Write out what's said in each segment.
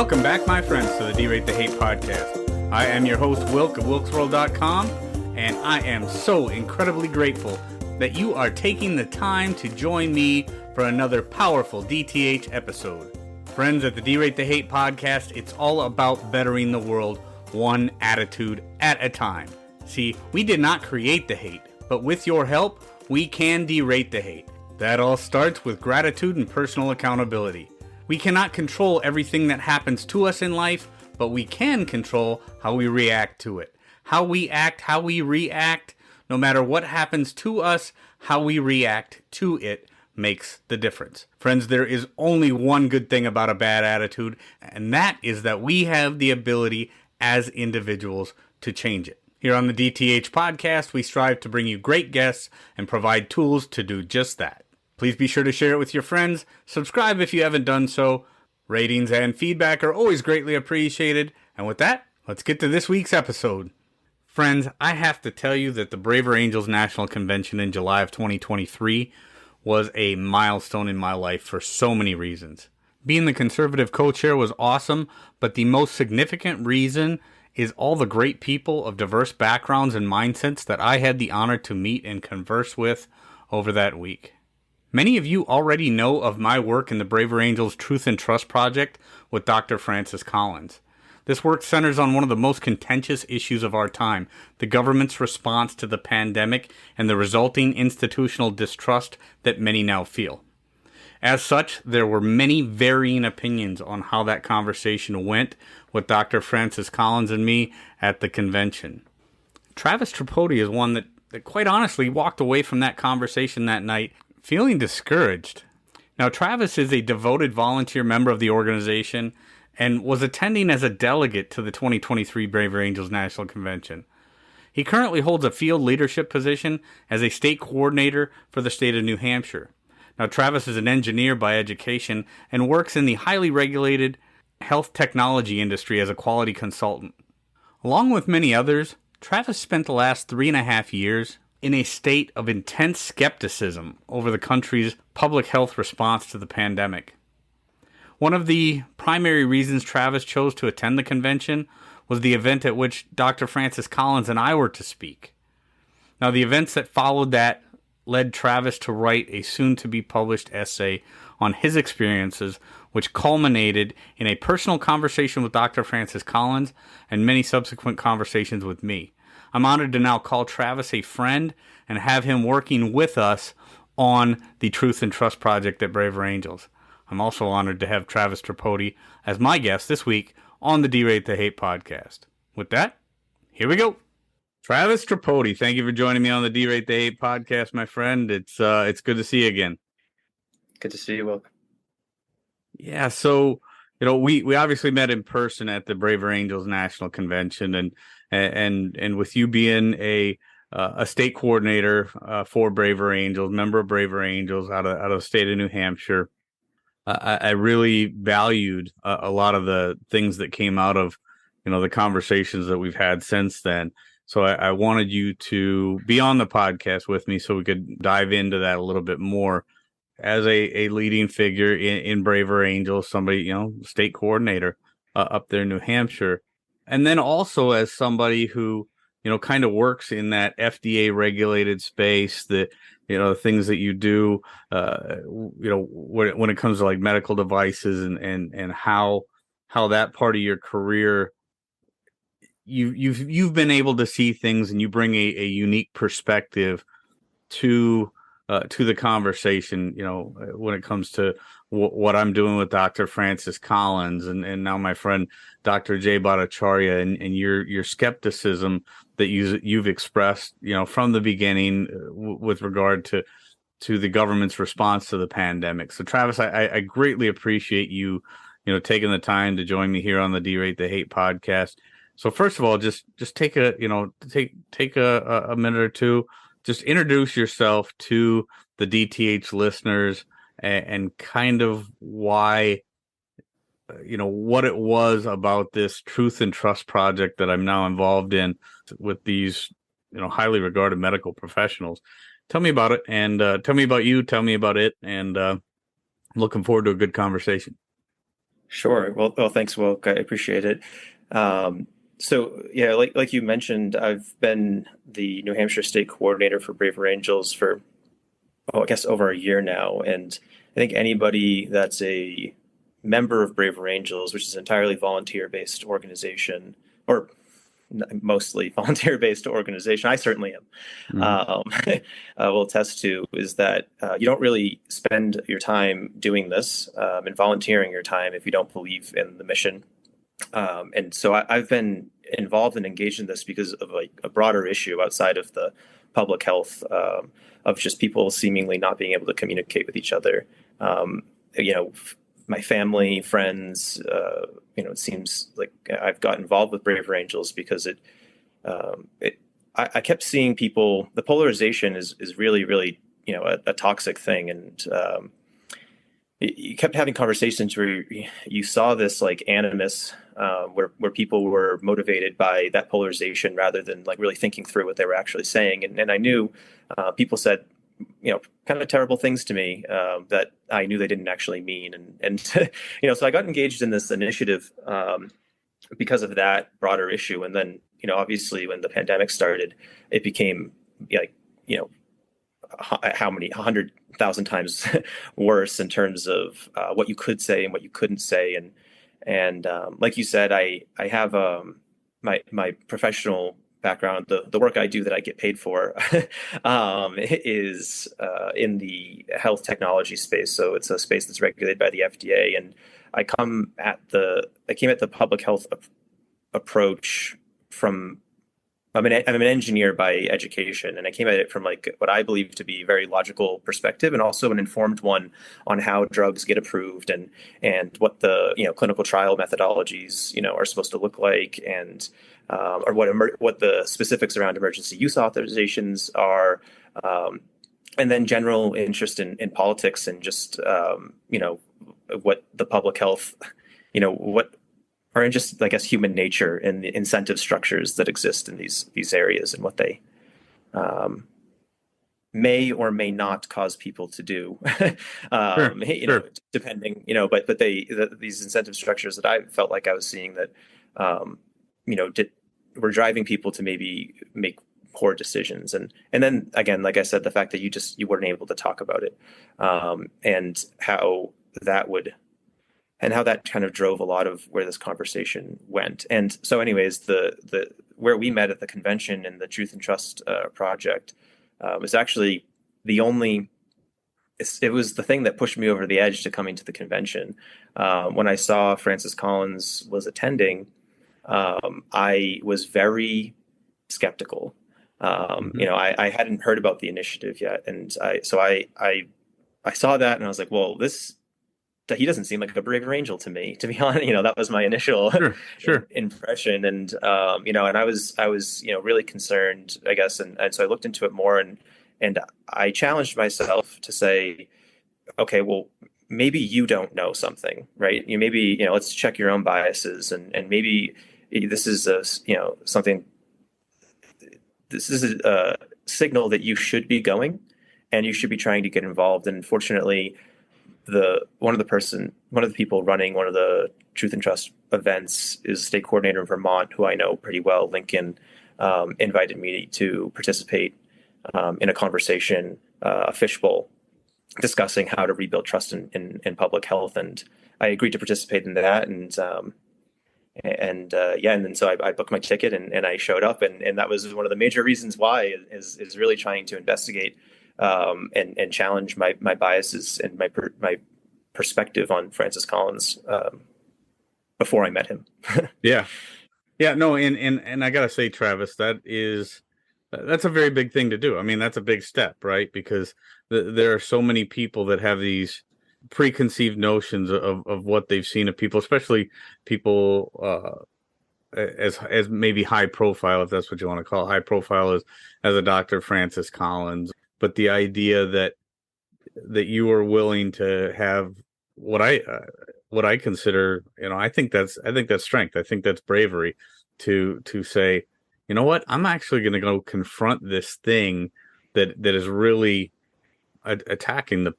Welcome back, my friends, to the D-Rate the Hate podcast. I am your host, Wilk of WilksWorld.com, and I am so incredibly grateful that you are taking the time to join me for another powerful DTH episode. Friends, at the D-Rate the Hate podcast, it's all about bettering the world one attitude at a time. See, we did not create the hate, but with your help, we can derate the hate. That all starts with gratitude and personal accountability. We cannot control everything that happens to us in life, but we can control how we react to it. How we act, how we react, no matter what happens to us, how we react to it makes the difference. Friends, there is only one good thing about a bad attitude, and that is that we have the ability as individuals to change it. Here on the DTH podcast, we strive to bring you great guests and provide tools to do just that. Please be sure to share it with your friends. Subscribe if you haven't done so. Ratings and feedback are always greatly appreciated. And with that, let's get to this week's episode. Friends, I have to tell you that the Braver Angels National Convention in July of 2023 was a milestone in my life for so many reasons. Being the conservative co-chair was awesome, but the most significant reason is all the great people of diverse backgrounds and mindsets that I had the honor to meet and converse with over that week. Many of you already know of my work in the Braver Angels Truth and Trust Project with Dr. Francis Collins. This work centers on one of the most contentious issues of our time, the government's response to the pandemic and the resulting institutional distrust that many now feel. As such, there were many varying opinions on how that conversation went with Dr. Francis Collins and me at the convention. Travis Tripodi is one that quite honestly walked away from that conversation that night feeling discouraged. Now, Travis is a devoted volunteer member of the organization and was attending as a delegate to the 2023 Braver Angels National Convention. He currently holds a field leadership position as a state coordinator for the state of New Hampshire. Now, Travis is an engineer by education and works in the highly regulated health technology industry as a quality consultant. Along with many others, Travis spent the last 3.5 years in a state of intense skepticism over the country's public health response to the pandemic. One of the primary reasons Travis chose to attend the convention was the event at which Dr. Francis Collins and I were to speak. Now, the events that followed that led Travis to write a soon-to-be-published essay on his experiences, which culminated in a personal conversation with Dr. Francis Collins and many subsequent conversations with me. I'm honored to now call Travis a friend and have him working with us on the Truth and Trust Project at Braver Angels. I'm also honored to have Travis Tripodi as my guest this week on the D-Rate the Hate podcast. With that, here we go. Travis Tripodi, thank you for joining me on the D-Rate the Hate podcast, my friend. It's good to see you again. Good to see you, Will. Yeah, so we obviously met in person at the Braver Angels National Convention, and with you being a state coordinator for Braver Angels, member of Braver Angels out of the state of New Hampshire, I really valued a lot of the things that came out of the conversations that we've had since then. So I wanted you to be on the podcast with me so we could dive into that a little bit more as a leading figure in Braver Angels, somebody, state coordinator up there in New Hampshire. And then also as somebody who, kind of works in that FDA regulated space, that, the things that you do, when it comes to like medical devices and how that part of your career, you've been able to see things and you bring a unique perspective to the conversation, when it comes to what I'm doing with Dr. Francis Collins and now my friend Dr. Jay Bhattacharya and your skepticism that you've expressed, from the beginning with regard to the government's response to the pandemic. So Travis, I greatly appreciate you, taking the time to join me here on the D-Rate the Hate podcast. So first of all, just take a minute or two. Just introduce yourself to the DTH listeners and kind of why, what it was about this Truth and Trust project that I'm now involved in with these, highly regarded medical professionals. Tell me about it and tell me about you, tell me about it. And looking forward to a good conversation. Sure. Well, thanks, Wilk. I appreciate it. So yeah, like you mentioned, I've been the New Hampshire state coordinator for Braver Angels for, I guess over a year now. And I think anybody that's a member of Braver Angels, which is an entirely volunteer-based organization, or mostly volunteer-based organization, I certainly am, Hmm. will attest to, is that you don't really spend your time doing this and volunteering your time if you don't believe in the mission. And so I've been involved and engaged in this because of like a broader issue outside of the public health, of just people seemingly not being able to communicate with each other. You know, my family, friends, it seems like I've got involved with Braver Angels because I kept seeing people. The polarization is really, really, a toxic thing, and you kept having conversations where you saw this like animus, where people were motivated by that polarization rather than like really thinking through what they were actually saying. And I knew people said, kind of terrible things to me that I knew they didn't actually mean. And so I got engaged in this initiative because of that broader issue. And then, obviously when the pandemic started, it became like, how many 100,000 times worse in terms of what you could say and what you couldn't say. And like you said, I have my professional background, the work I do that I get paid for, is in the health technology space. So it's a space that's regulated by the FDA, and I came at the public health approach from. I'm an engineer by education, and I came at it from like what I believe to be a very logical perspective, and also an informed one on how drugs get approved and what the clinical trial methodologies are supposed to look like, and or what the specifics around emergency use authorizations are, and then general interest in politics and just what the public health, what or in just, I guess, human nature and the incentive structures that exist in these areas and what they um, may or may not cause people to do, Sure, sure. depending, but these incentive structures that I felt like I was seeing that, um, were driving people to maybe make poor decisions. And then again, like I said, the fact that you weren't able to talk about it, and that would how that kind of drove a lot of where this conversation went. And so, anyways, the where we met at the convention and the Truth and Trust project was actually the only. It was the thing that pushed me over the edge to coming to the convention. When I saw Francis Collins was attending, I was very skeptical. Hmm. I hadn't heard about the initiative yet, and I saw that and I was like, well, he doesn't seem like a braver angel to me, to be honest. That was my initial Sure, sure. impression. And, and I was, really concerned, I guess. And so I looked into it more, and I challenged myself to say, okay, well, maybe you don't know something, right? Maybe, let's check your own biases, and maybe this is something, this is a signal that you should be going and you should be trying to get involved. And fortunately, one of the people running one of the Truth and Trust events is a state coordinator in Vermont, who I know pretty well. Lincoln invited me to participate in a conversation, a fishbowl, discussing how to rebuild trust in public health, and I agreed to participate in that. And then so I booked my ticket, and I showed up, and that was one of the major reasons why is really trying to investigate and challenge my biases and my perspective on Francis Collins before I met him. Yeah. Yeah, no, and I gotta say, Travis, that's a very big thing to do. I mean, that's a big step, right? Because there are so many people that have these preconceived notions of what they've seen of people, especially people as maybe high profile, if that's what you want to call it. High profile as a Dr. Francis Collins. But the idea that you are willing to have what I consider, I think that's strength. I think that's bravery to say, you know what, I'm actually going to go confront this thing that is really attacking the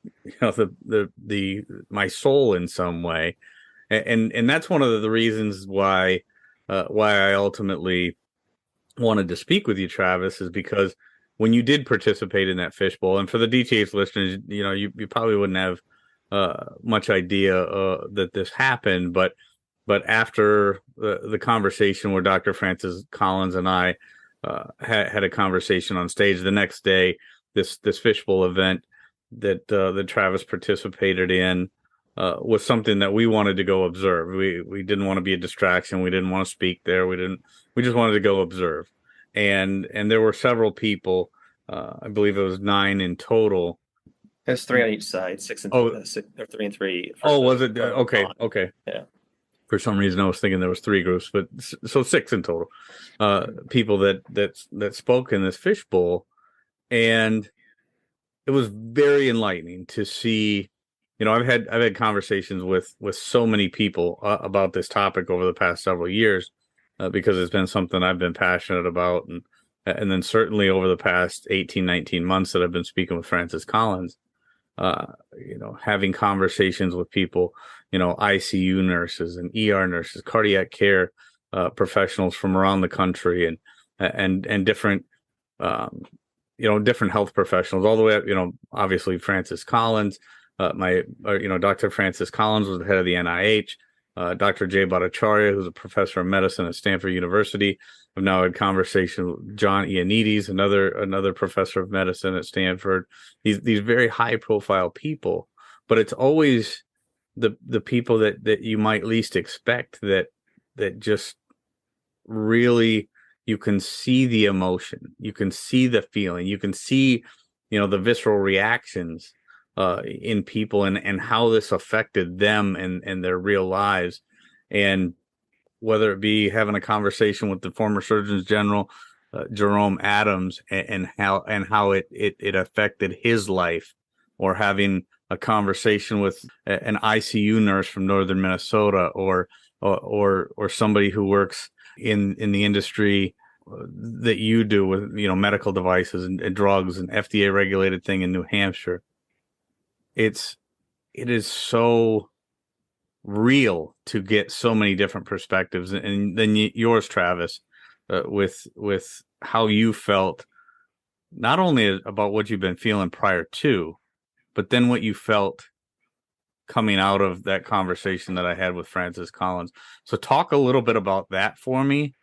my soul in some way, And that's one of the reasons why I ultimately wanted to speak with you, Travis, is because when you did participate in that fishbowl, and for the DTH listeners, you probably wouldn't have much idea that this happened, but after the conversation where Dr. Francis Collins and I had a conversation on stage the next day, this fishbowl event that Travis participated in was something that we wanted to go observe. We didn't want to be a distraction. We didn't want to speak there. We just wanted to go observe. And there were several people. I believe it was 9 in total. There's 3 on each side, 6 and six, or 3 and 3. Was it? Okay. Okay. Yeah. For some reason, I was thinking there was 3 groups, but so 6 in total. People that spoke in this fishbowl, and it was very enlightening to see. I've had conversations with so many people about this topic over the past several years because it's been something I've been passionate about, and then certainly over the past 18, 19 months that I've been speaking with Francis Collins, having conversations with people, ICU nurses and ER nurses, cardiac care professionals from around the country, and different different health professionals, all the way up, obviously Francis Collins. Dr. Francis Collins was the head of the NIH. Dr. Jay Bhattacharya, who's a professor of medicine at Stanford University. I've now had conversation with John Ioannidis, another professor of medicine at Stanford. These very high profile people, but it's always the people that you might least expect that just really, you can see the emotion, you can see the feeling, you can see the visceral reactions in people and how this affected them and their real lives. And whether it be having a conversation with the former Surgeon General, Jerome Adams, and how it affected his life, or having a conversation with an ICU nurse from northern Minnesota, or somebody who works in the industry that you do with medical devices and drugs and FDA regulated thing in New Hampshire. It is so real to get so many different perspectives, and then yours, Travis, with how you felt, not only about what you've been feeling prior to, but then what you felt coming out of that conversation that I had with Francis Collins. So talk a little bit about that for me,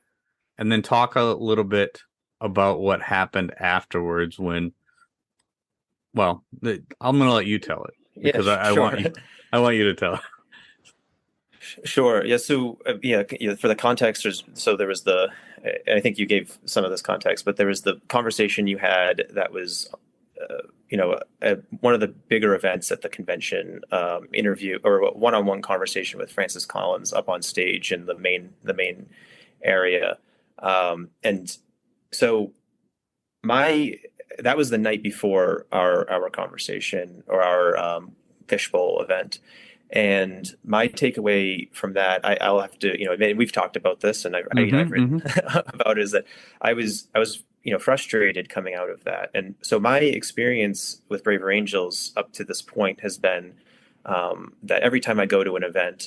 and then talk a little bit about what happened afterwards when. Well, I'm going to let you tell it because I want you to tell it. Sure. Yeah. So for the context, there was I think you gave some of this context, but there was the conversation you had that was, one of the bigger events at the convention, interview or one-on-one conversation with Francis Collins up on stage in the main area, and so that was the night before our conversation, or our fishbowl event. And my takeaway from that, I'll have to, we've talked about this, and I've written about it, is that I was frustrated coming out of that. And so my experience with Braver Angels up to this point has been that every time I go to an event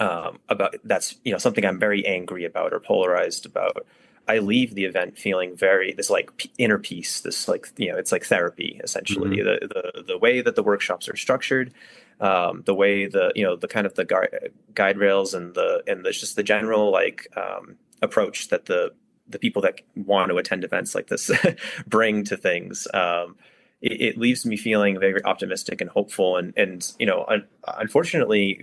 about that's something I'm very angry about or polarized about, I leave the event feeling this like inner peace, this like it's like therapy essentially. The way that the workshops are structured, the way the kind of the guide rails and just the general approach that the people that want to attend events like this bring to things. It leaves me feeling very optimistic and hopeful. And unfortunately,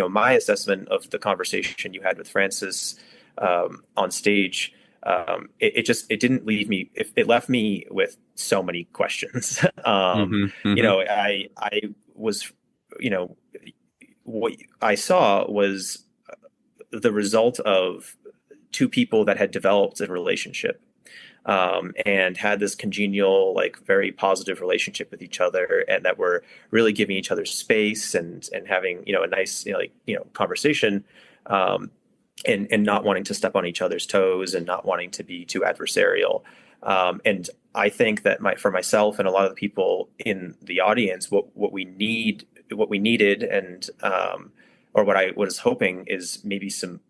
my assessment of the conversation you had with Francis on stage, it didn't leave me. It left me with so many questions. I was, what I saw was the result of two people that had developed a relationship, and had this congenial, very positive relationship with each other, and that were really giving each other space and having, a nice, conversation, and not wanting to step on each other's toes and not wanting to be too adversarial. And I think that for myself and a lot of the people in the audience, what we needed, and or what I was hoping is maybe some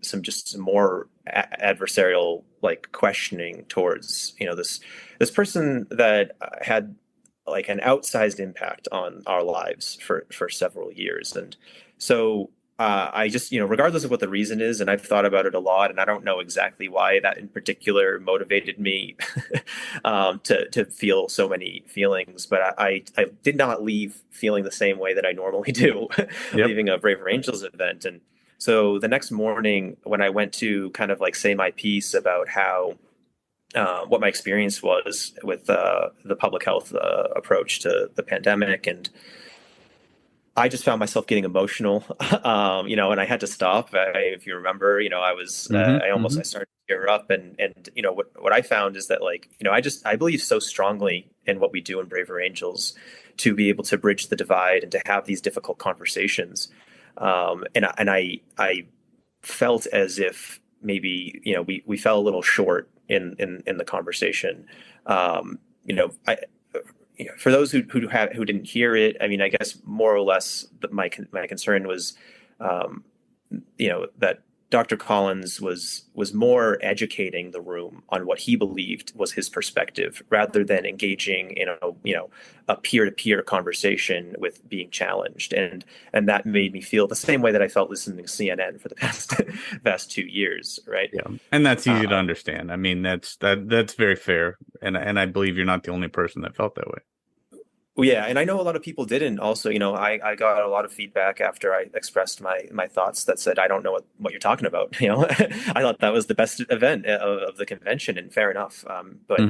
more adversarial like questioning towards, this person that had like an outsized impact on our lives for several years. And so I just, regardless of what the reason is, and I've thought about it a lot, and I don't know exactly why that in particular motivated me to feel so many feelings, but I did not leave feeling the same way that I normally do, Yep. leaving a Braver Angels event. And so the next morning, when I went to kind of like say my piece about how what my experience was with the public health approach to the pandemic, and I just found myself getting emotional, and I had to stop. If you remember, I started to tear up, and what I found is that, like, I believe so strongly in what we do in Braver Angels to be able to bridge the divide and to have these difficult conversations. And I felt as if maybe we fell a little short in the conversation. For those who didn't hear it, I mean, I guess more or less my concern was, that Dr. Collins was more educating the room on what he believed was his perspective, rather than engaging in a peer-to-peer conversation with being challenged, and that made me feel the same way that I felt listening to CNN for the past 2 years, right? Yeah, and that's easy to understand. I mean, that's very fair, and I believe you're not the only person that felt that way. Well, yeah, and I know a lot of people didn't. Also, I got a lot of feedback after I expressed my thoughts that said, I don't know what you're talking about. I thought that was the best event of the convention, and fair enough. But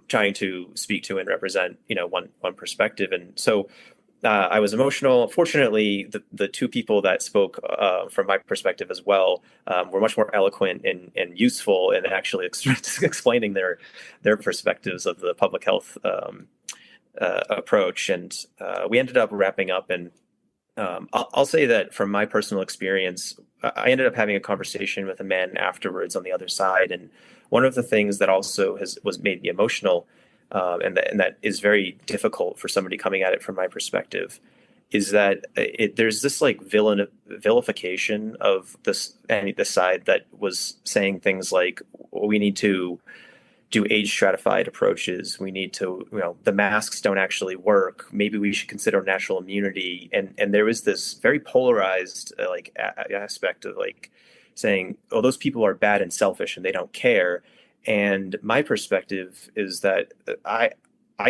trying to speak to and represent, one perspective, and so I was emotional. Fortunately, the two people that spoke from my perspective as well were much more eloquent and useful, and actually explaining their perspectives of the public health approach. And we ended up wrapping up, and I'll say that from my personal experience, I ended up having a conversation with a man afterwards on the other side, and one of the things that also was made me emotional, and that is very difficult for somebody coming at it from my perspective, is that there's this like vilification of this side that was saying things like, we need to do age stratified approaches. We need to, the masks don't actually work. Maybe we should consider natural immunity. And there was this very polarized aspect of like saying, oh, those people are bad and selfish and they don't care. And my perspective is that I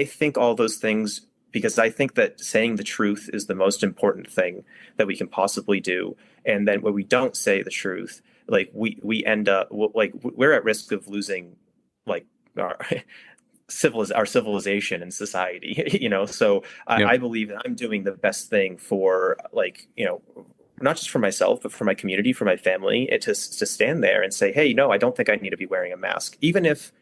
think all those things, because I think that saying the truth is the most important thing that we can possibly do. And then when we don't say the truth, like we end up like we're at risk of losing like our civilization and society, So I believe that I'm doing the best thing for, like, not just for myself, but for my community, for my family, to stand there and say, hey, no, I don't think I need to be wearing a mask, even if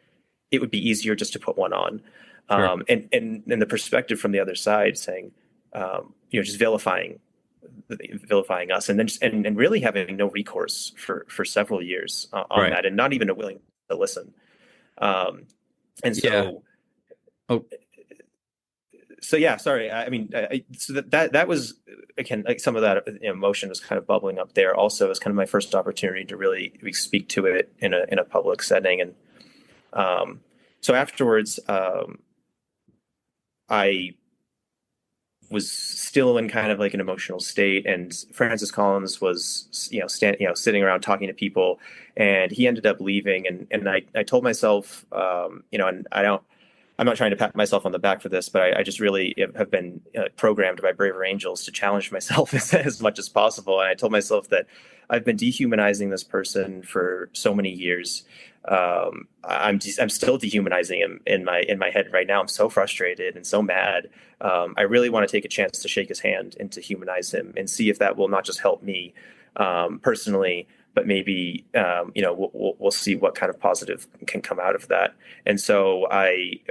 it would be easier just to put one on. Sure. And the perspective from the other side saying, just vilifying us, and then and really having no recourse for several years on that, and not even a willing to listen. And so, yeah. So yeah, sorry. I mean, so that was, again, like some of that emotion was kind of bubbling up there. Also, it was kind of my first opportunity to really speak to it in a public setting, and so afterwards, I was still in kind of like an emotional state, and Francis Collins was sitting around talking to people, and he ended up leaving, and I told myself, and I'm not trying to pat myself on the back for this, but I just really have been programmed by Braver Angels to challenge myself as much as possible. And I told myself that I've been dehumanizing this person for so many years. I'm still dehumanizing him in my head right now. I'm so frustrated and so mad. I really want to take a chance to shake his hand and to humanize him and see if that will not just help me personally, but maybe we'll see what kind of positive can come out of that. And so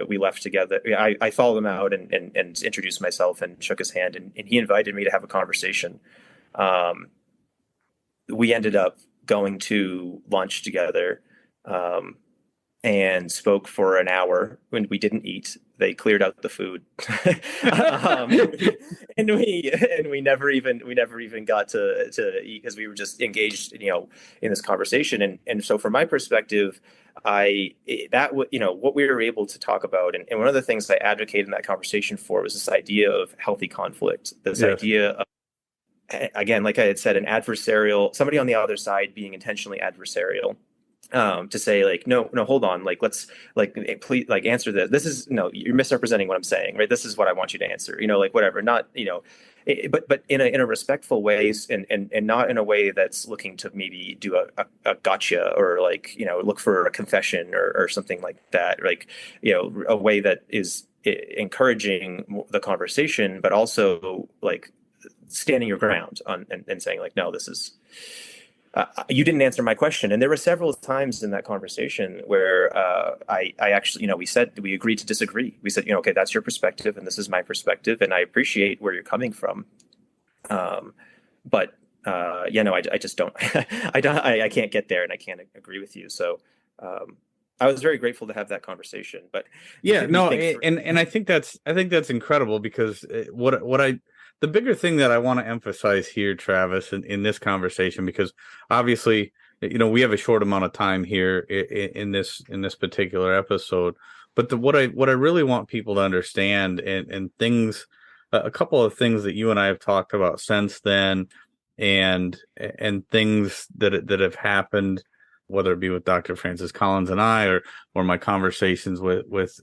we left together. I followed him out and introduced myself and shook his hand, and he invited me to have a conversation. We ended up going to lunch together, and spoke for an hour when we didn't eat. they cleared out the food, um, and we never even got to eat because we were just engaged, in this conversation. And so from my perspective, what we were able to talk about, and one of the things I advocated in that conversation for was this idea of healthy conflict, this Yes. idea of, again, like I had said, an adversarial, somebody on the other side being intentionally adversarial, to say like, no, hold on, like, let's, like, please, like, answer this. This is, no, you're misrepresenting what I'm saying, right? This is what I want you to answer, like, whatever, not, but in a respectful way, and not in a way that's looking to maybe do a gotcha, or like, look for a confession, or something like that. Like, a way that is encouraging the conversation, but also like standing your ground on, and saying like, no, this is, you didn't answer my question. And there were several times in that conversation where I actually, we agreed to disagree. We said, okay, that's your perspective and this is my perspective, and I appreciate where you're coming from. But I just don't, I can't get there, and I can't agree with you. So I was very grateful to have that conversation. But yeah, no, and I think that's incredible, because the bigger thing that I want to emphasize here, Travis, in this conversation, because obviously, we have a short amount of time here in this particular episode, but what I really want people to understand, and things, a couple of things that you and I have talked about since then, and things that have happened, whether it be with Dr. Francis Collins and I, or my conversations with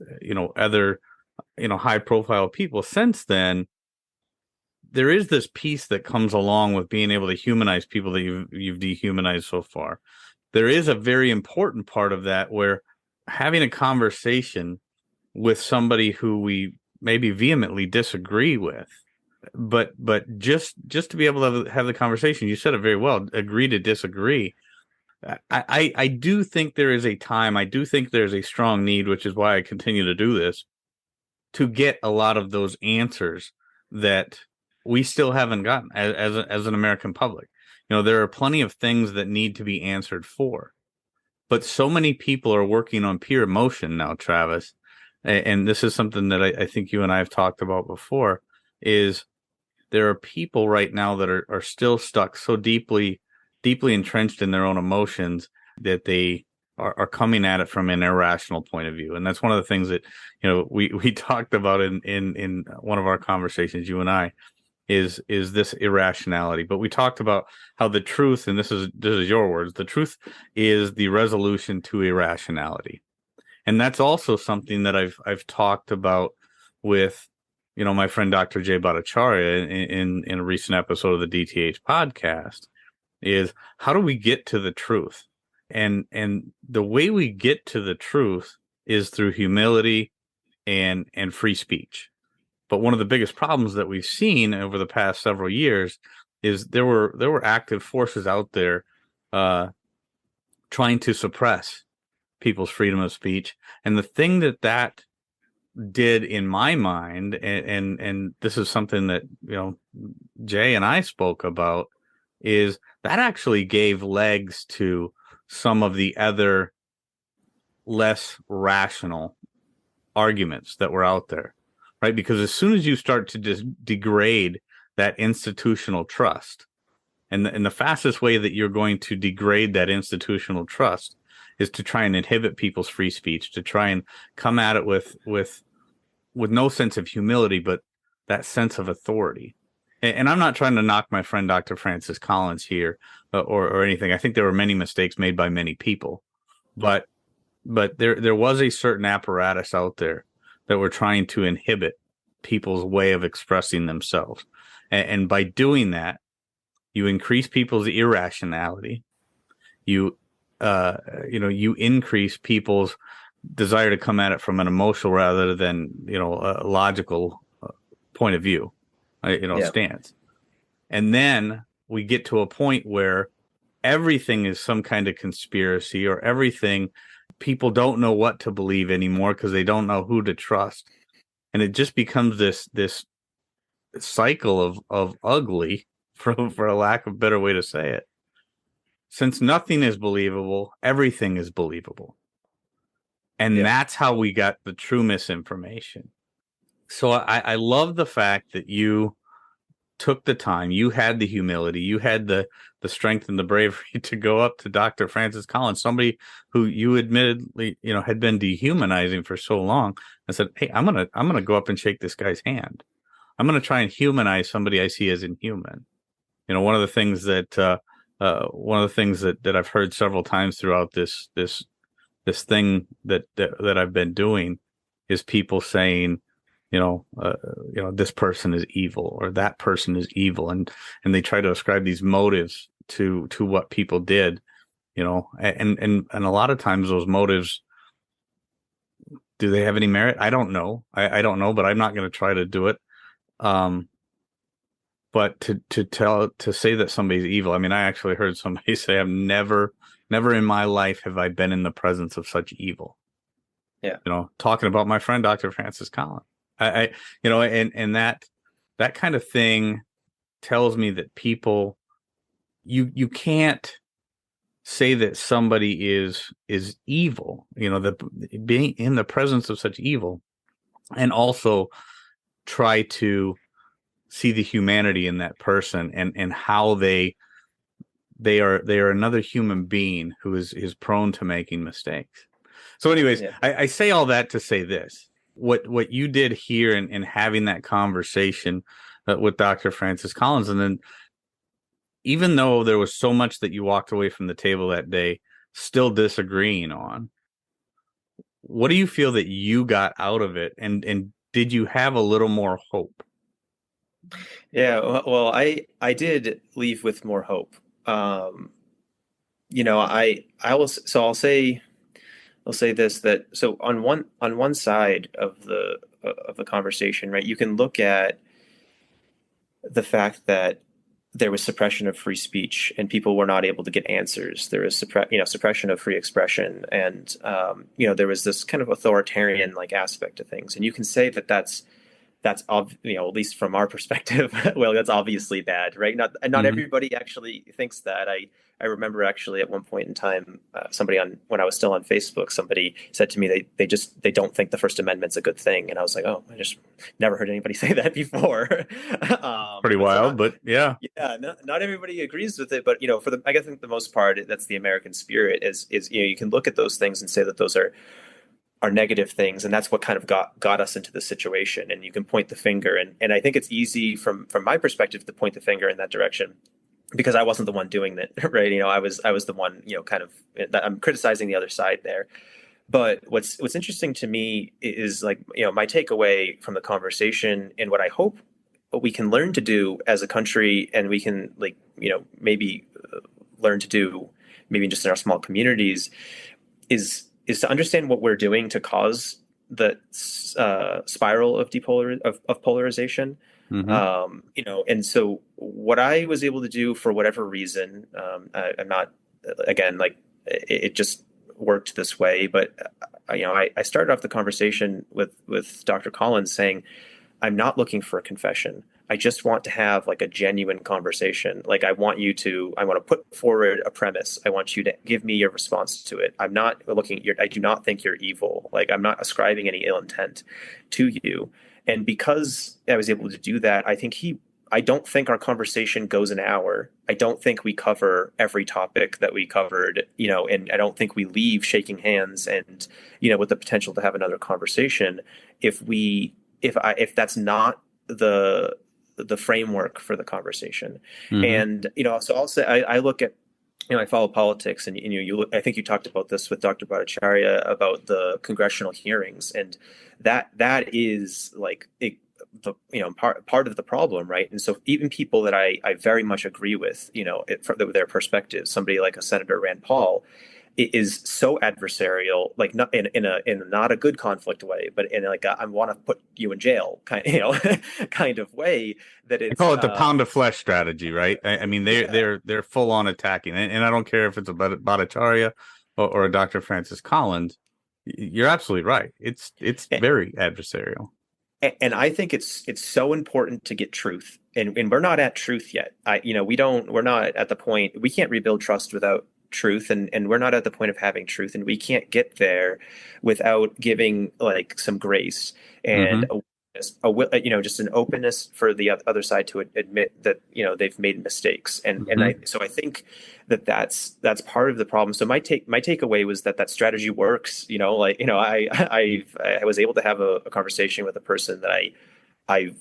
other high profile people since then. There is this piece that comes along with being able to humanize people that you've dehumanized so far. There is a very important part of that, where having a conversation with somebody who we maybe vehemently disagree with, but just to be able to have the conversation, you said it very well, agree to disagree. I do think there is a time, I do think there's a strong need, which is why I continue to do this, to get a lot of those answers that we still haven't gotten as an American public. There are plenty of things that need to be answered for, but so many people are working on pure emotion now, Travis. And this is something that I think you and I have talked about before, is there are people right now that are still stuck so deeply entrenched in their own emotions that they are coming at it from an irrational point of view. And that's one of the things that, we talked about in one of our conversations, you and I, is this irrationality. But we talked about how the truth, and this is your words, the truth is the resolution to irrationality. And that's also something that I've talked about with, my friend Dr. Jay Bhattacharya in a recent episode of the DTH podcast, is how do we get to the truth? And the way we get to the truth is through humility and free speech. But one of the biggest problems that we've seen over the past several years is there were active forces out there trying to suppress people's freedom of speech. And the thing that did in my mind, and this is something that Jay and I spoke about, is that actually gave legs to some of the other less rational arguments that were out there. Right, because as soon as you start to degrade that institutional trust, and the fastest way that you're going to degrade that institutional trust is to try and inhibit people's free speech, to try and come at it with no sense of humility, but that sense of authority. And I'm not trying to knock my friend Dr. Francis Collins here or anything. I think there were many mistakes made by many people, but there was a certain apparatus out there that were trying to inhibit people's way of expressing themselves. And by doing that, you increase people's irrationality. You increase people's desire to come at it from an emotional rather than, a logical point of view, stance. And then we get to a point where everything is some kind of conspiracy, or everything, people don't know what to believe anymore because they don't know who to trust. And it just becomes this cycle of ugly, for a lack of a better way to say it. Since nothing is believable, everything is believable. And Yeah. that's how we got the true misinformation. So I love the fact that you took the time, you had the humility, you had the strength and the bravery to go up to Dr. Francis Collins, somebody who you admittedly, had been dehumanizing for so long, and said, "Hey, I'm gonna go up and shake this guy's hand. I'm gonna try and humanize somebody I see as inhuman." One of the things that I've heard several times throughout this thing that I've been doing is people saying, this person is evil or that person is evil, and they try to ascribe these motives to what people did, and a lot of times those motives, do they have any merit? I don't know. I don't know, but I'm not going to try to do it. But to say that somebody's evil, I mean, I actually heard somebody say, I've never in my life have I been in the presence of such evil. Yeah. Talking about my friend, Dr. Francis Collins. And that kind of thing tells me that people, you can't say that somebody is evil, that being in the presence of such evil, and also try to see the humanity in that person and how they are another human being who is prone to making mistakes. So anyways, Yeah. I say all that to say this. What you did here in having that conversation with Dr. Francis Collins, and then even though there was so much that you walked away from the table that day still disagreeing on, what do you feel that you got out of it? And did you have a little more hope? Yeah, well, I did leave with more hope. Um, I will. So I'll say this, that so on one side of the conversation, right? You can look at the fact that there was suppression of free speech and people were not able to get answers. There was suppression of free expression, and there was this kind of authoritarian like aspect to things. And you can say that at least from our perspective, well, that's obviously bad, right? Not Mm-hmm. everybody actually thinks that. I remember actually at one point in time, somebody when I was still on Facebook, somebody said to me they don't think the First Amendment's a good thing, and I was like, oh, I just never heard anybody say that before. Pretty wild, but yeah. Yeah, not everybody agrees with it, but I guess the most part, that's the American spirit. Is you can look at those things and say that those are negative things, and that's what kind of got us into this situation. And you can point the finger, and I think it's easy from my perspective to point the finger in that direction because I wasn't the one doing it, right? I was the one, kind of, I'm criticizing the other side there. But what's interesting to me is, like, my takeaway from the conversation, and what I hope what we can learn to do as a country, and we can, like, maybe learn to do maybe just in our small communities, is to understand what we're doing to cause the spiral of polarization. Mm-hmm. And so what I was able to do, for whatever reason, I'm not, again, like, it just worked this way, but I started off the conversation with Dr. Collins saying, I'm not looking for a confession. I just want to have, like, a genuine conversation. Like, I want to put forward a premise. I want you to give me your response to it. I'm not I do not think you're evil. Like, I'm not ascribing any ill intent to you. And because I was able to do that, I don't think our conversation goes an hour. I don't think we cover every topic that we covered, and I don't think we leave shaking hands and, with the potential to have another conversation if that's not the framework for the conversation. Mm-hmm. And, so I'll say, I look at, I follow politics, and I think you talked about this with Dr. Bhattacharya about the congressional hearings, and that is like part of the problem, right? And so even people that I very much agree with, from their perspective, somebody like a Senator Rand Paul, it is so adversarial, like, not in a not a good conflict way, but in, like, I want to put you in jail kind of way, that I it's call it the pound of flesh strategy, right? I mean, they're full on attacking, and I don't care if it's a Bhattacharya or a Dr. Francis Collins. You're absolutely right. It's very adversarial. And I think it's so important to get truth, and we're not at truth yet. We're not at the point. We can't rebuild trust without truth, and we're not at the point of having truth, and we can't get there without giving like some grace and Mm-hmm. just an openness for the other side to admit that they've made mistakes, and Mm-hmm. I think that's part of the problem. So my takeaway was that strategy works. I was able to have a conversation with a person that I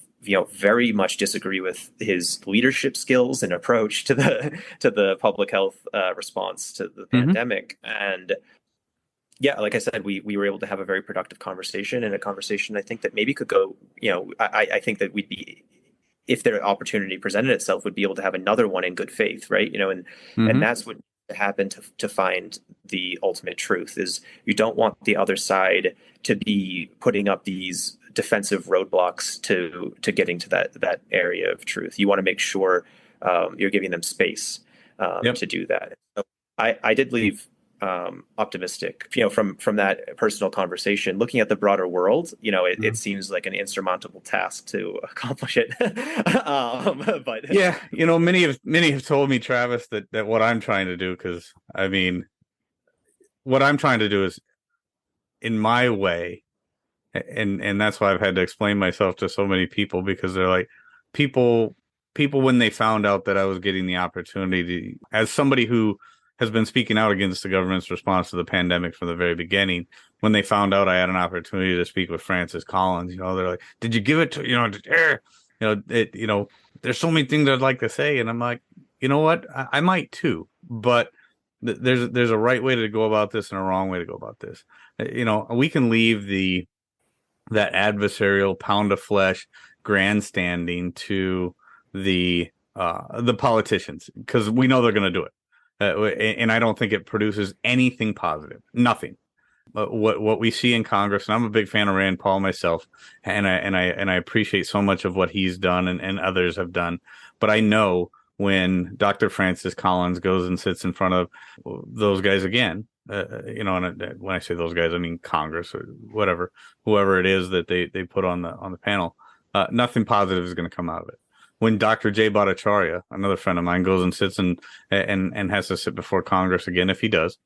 very much disagree with his leadership skills and approach to the public health response to the Mm-hmm. pandemic. And yeah, like I said, we were able to have a very productive conversation, and a conversation I think that maybe could go. I think that we'd be, if the opportunity presented itself, would be able to have another one in good faith, right? And Mm-hmm. that's what happened to find the ultimate truth. Is you don't want the other side to be putting up these defensive roadblocks to getting to that area of truth. You want to make sure you're giving them space Yep. to do that. So I did leave optimistic, from that personal conversation. Looking at the broader world, it seems like an insurmountable task to accomplish it. But Yeah, many have told me, Travis, that what I'm trying to do, because I mean, what I'm trying to do is in my way, and that's why I've had to explain myself to so many people, because they're like, people when they found out that I was getting the opportunity to, as somebody who has been speaking out against the government's response to the pandemic from the very beginning, when they found out I had an opportunity to speak with Francis Collins, they're like, did you give it to, there's so many things I'd like to say. And I'm like, you know what? I might too, but there's a right way to go about this and a wrong way to go about this. We can leave that adversarial pound of flesh grandstanding to the politicians, because we know they're going to do it. And I don't think it produces anything positive. Nothing. What we see in Congress, and I'm a big fan of Rand Paul myself, and I appreciate so much of what he's done and others have done. But I know when Dr. Francis Collins goes and sits in front of those guys again, and when I say those guys, I mean Congress or whoever it is that they put on the panel, nothing positive is going to come out of it. When Dr. Jay Bhattacharya, another friend of mine, goes and sits and has to sit before Congress again, if he does,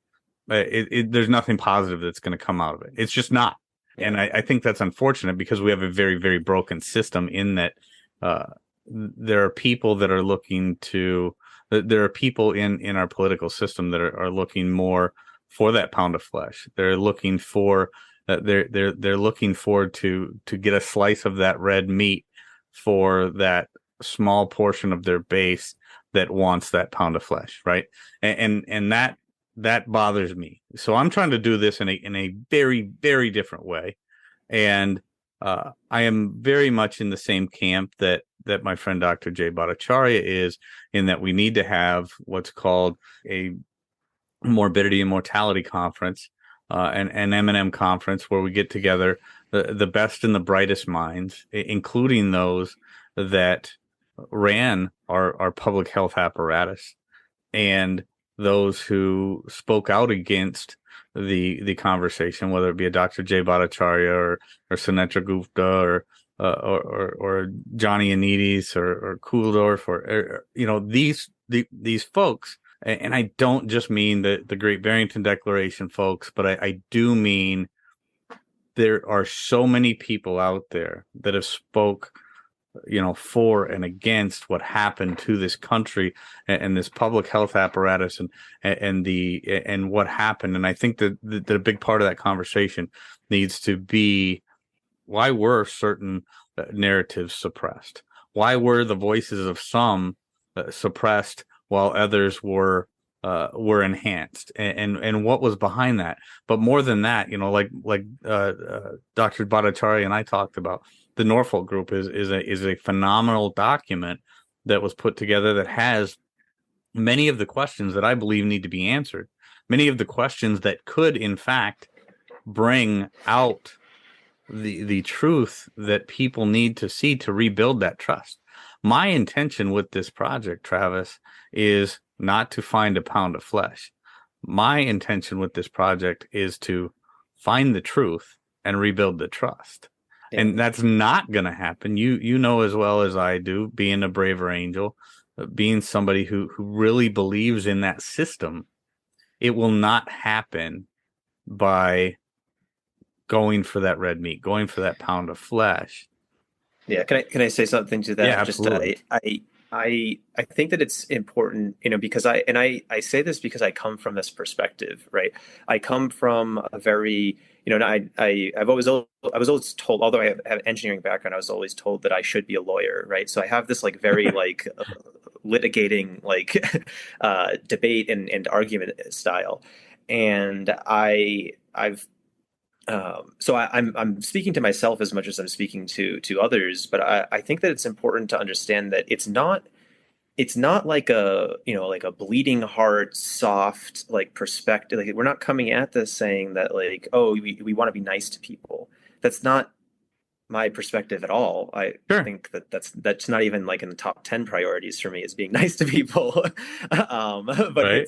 there's nothing positive that's going to come out of it. It's just not. Yeah. And I think that's unfortunate, because we have a very, very broken system in that there are people that are looking to, there are people in our political system that are looking more for that pound of flesh. They're looking for, they're looking forward to get a slice of that red meat for that small portion of their base that wants that pound of flesh, right? And that bothers me. So I'm trying to do this in a very, very different way. And I am very much in the same camp that my friend Dr. Jay Bhattacharya is, in that we need to have what's called a morbidity and mortality conference, an M&M conference, where we get together the best and the brightest minds, including those that ran our public health apparatus, and those who spoke out against the conversation, whether it be a Dr. Jay Bhattacharya or Sunetra Gupta or Johnny Anides or Kuhldorff or these folks. And I don't just mean the Great Barrington Declaration folks, but I do mean there are so many people out there that have spoke for and against what happened to this country and this public health apparatus and what happened. And I think that a big part of that conversation needs to be, why were certain narratives suppressed? Why were the voices of some suppressed while others were enhanced, and what was behind that? But more than that, like Dr. Bhattacharya and I talked about, the Norfolk Group is a phenomenal document that was put together that has many of the questions that I believe need to be answered, many of the questions that could, in fact, bring out the truth that people need to see to rebuild that trust. My intention with this project, Travis, is not to find a pound of flesh. My intention with this project is to find the truth and rebuild the trust. Yeah. And that's not going to happen. You know as well as I do, being a braver angel, being somebody who really believes in that system, it will not happen by going for that red meat, going for that pound of flesh. Yeah, can I say something to Yeah, that? Just absolutely. I think that it's important, because I say this because I come from this perspective, right? I come from a very, and I was always told, although I have engineering background, I was always told that I should be a lawyer, right? So I have this like very like litigating like debate and argument style, and I've so I'm speaking to myself as much as I'm speaking to others, but I think that it's important to understand that it's not like a like a bleeding heart, soft like perspective. Like we're not coming at this saying that like, oh, we want to be nice to people. That's not my perspective at all. I Sure. think that that's not even like in the top 10 priorities for me is being nice to people. But Right.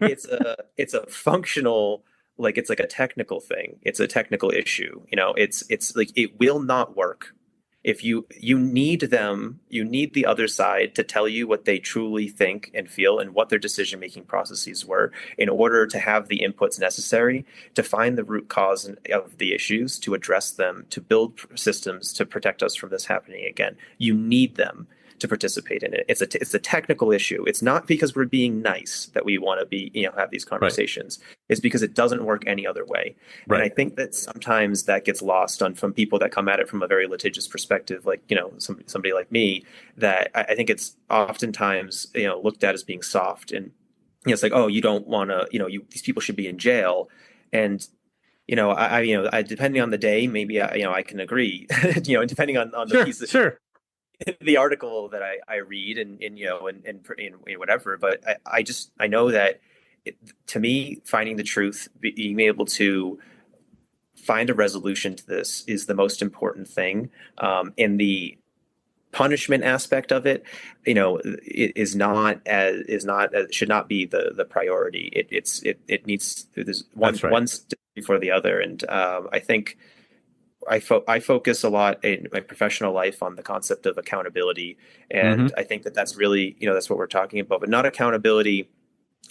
it's a functional, like it's like a technical thing. It's a technical issue. It's like it will not work if you need them, you need the other side to tell you what they truly think and feel and what their decision making processes were in order to have the inputs necessary to find the root cause of the issues, to address them, to build systems to protect us from this happening again. You need them to participate in it. It's a technical issue. It's not because we're being nice that we want to be, have these Right. conversations. It's because it doesn't work any other way. And I Right. think that sometimes that gets lost on from people that come at it from a very litigious perspective, like, somebody like me, that I think it's oftentimes, looked at as being soft. And it's like, oh, you don't want to, these people should be in jail. And depending on the day, maybe I can agree. Depending on the Sure. piece of Sure. the article that I read and whatever. But I know that to me, finding the truth, being able to find a resolution to this is the most important thing. In the punishment aspect of it, it is not should not be the priority. It needs there's That's right. one step before the other, and I think I focus a lot in my professional life on the concept of accountability, Mm-hmm. and I think that that's really that's what we're talking about, but not accountability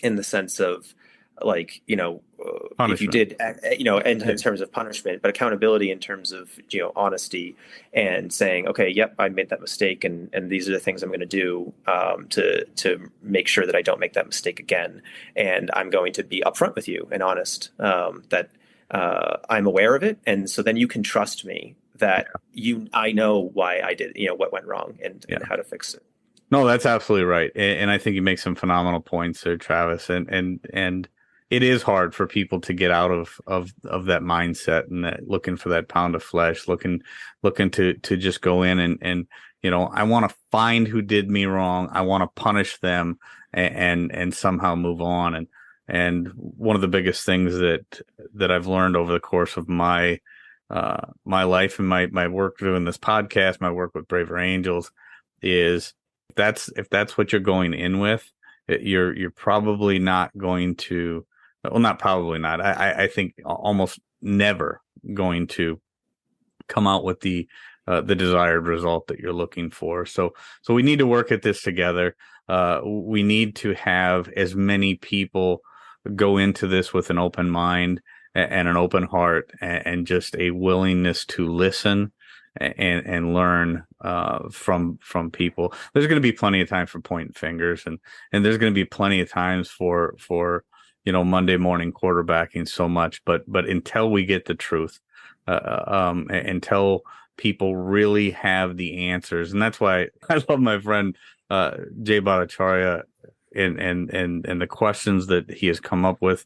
in the sense of like if you Punishment. did in Yeah. terms of punishment, but accountability in terms of honesty and saying, okay, yep, I made that mistake, and these are the things I'm going to do to make sure that I don't make that mistake again, and I'm going to be upfront with you and honest, that I'm aware of it, and so then you can trust me that I know why I did what went wrong and Yeah. how to fix it. No, that's absolutely right. And I think you make some phenomenal points there, Travis. And it is hard for people to get out of that mindset and that looking for that pound of flesh, looking to just go in and I want to find who did me wrong. I want to punish them and somehow move on. And one of the biggest things that I've learned over the course of my life and my work doing this podcast, my work with Braver Angels is if that's what you're going in with, you're probably not going to, well, not probably not. I think almost never going to come out with the desired result that you're looking for. So we need to work at this together. We need to have as many people go into this with an open mind and an open heart and just a willingness to listen and learn from people. There's going to be plenty of time for pointing fingers, and there's going to be plenty of times for Monday morning quarterbacking so much. But until we get the truth, until people really have the answers, and that's why I love my friend Jay Bhattacharya and the questions that he has come up with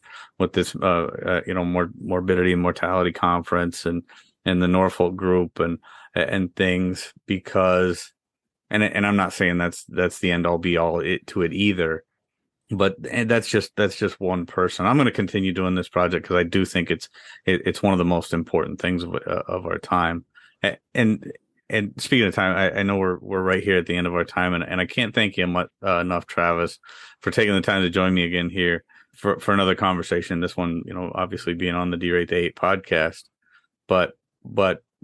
this morbidity and mortality conference and the Norfolk group and things, because and I'm not saying that's the end all be all to it either, but that's just one person. I'm going to continue doing this project because I do think it's one of the most important things of our time. And speaking of time, I know we're right here at the end of our time, and I can't thank you enough, Travis, for taking the time to join me again here for another conversation. This one, obviously being on the D-Rate the 8 podcast, but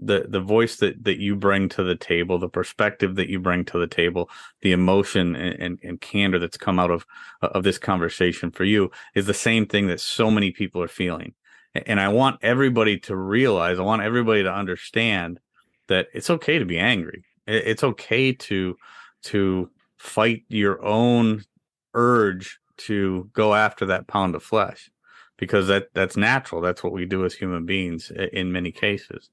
the voice that you bring to the table, the perspective that you bring to the table, the emotion and candor that's come out of this conversation for you is the same thing that so many people are feeling. And I want everybody to realize, I want everybody to understand that it's okay to be angry. It's okay to fight your own urge to go after that pound of flesh, because that's natural. That's what we do as human beings in many cases.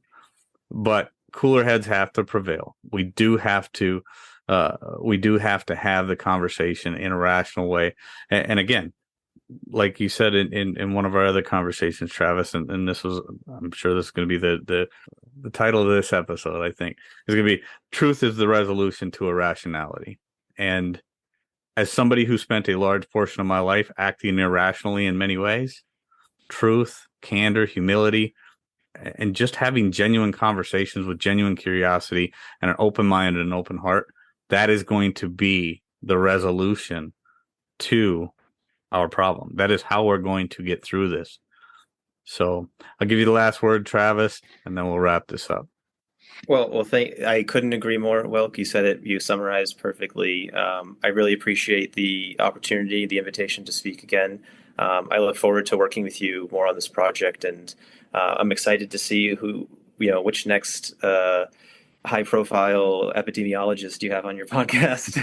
But cooler heads have to prevail. We do have to have the conversation in a rational way. And again, like you said in one of our other conversations, Travis, and this was, I'm sure this is going to be the title of this episode, I think, is going to be Truth is the Resolution to Irrationality. And as somebody who spent a large portion of my life acting irrationally in many ways, truth, candor, humility, and just having genuine conversations with genuine curiosity and an open mind and an open heart, that is going to be the resolution to our problem. That is how we're going to get through this. So I'll give you the last word, Travis, and then we'll wrap this up. Well, I couldn't agree more, Wilk. You said it. You summarized perfectly. I really appreciate the opportunity, the invitation to speak again. I look forward to working with you more on this project, and I'm excited to see which next high-profile epidemiologist you have on your podcast.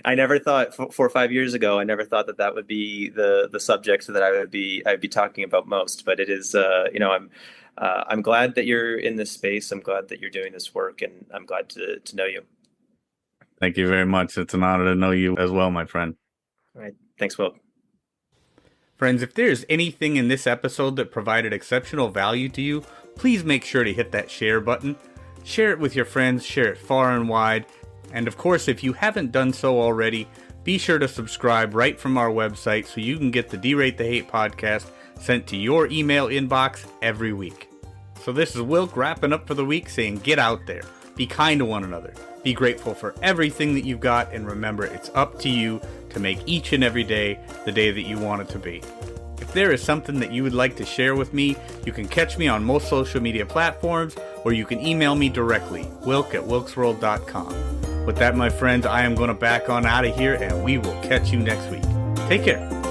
I never thought 4 or 5 years ago, I never thought that would be the subject that I'd be talking about most. But it is, I'm glad that you're in this space. I'm glad that you're doing this work, and I'm glad to know you. Thank you very much. It's an honor to know you as well, my friend. All right. Thanks, Will. Friends, if there's anything in this episode that provided exceptional value to you, please make sure to hit that share button. Share it with your friends, share it far and wide. And of course, if you haven't done so already, be sure to subscribe right from our website so you can get the Derate the Hate podcast sent to your email inbox every week. So this is Wilk wrapping up for the week, saying get out there, be kind to one another, be grateful for everything that you've got, and remember it's up to you to make each and every day the day that you want it to be. If there is something that you would like to share with me, you can catch me on most social media platforms, or you can email me directly, wilk@wilksworld.com. With that, my friends, I am going to back on out of here, and we will catch you next week. Take care.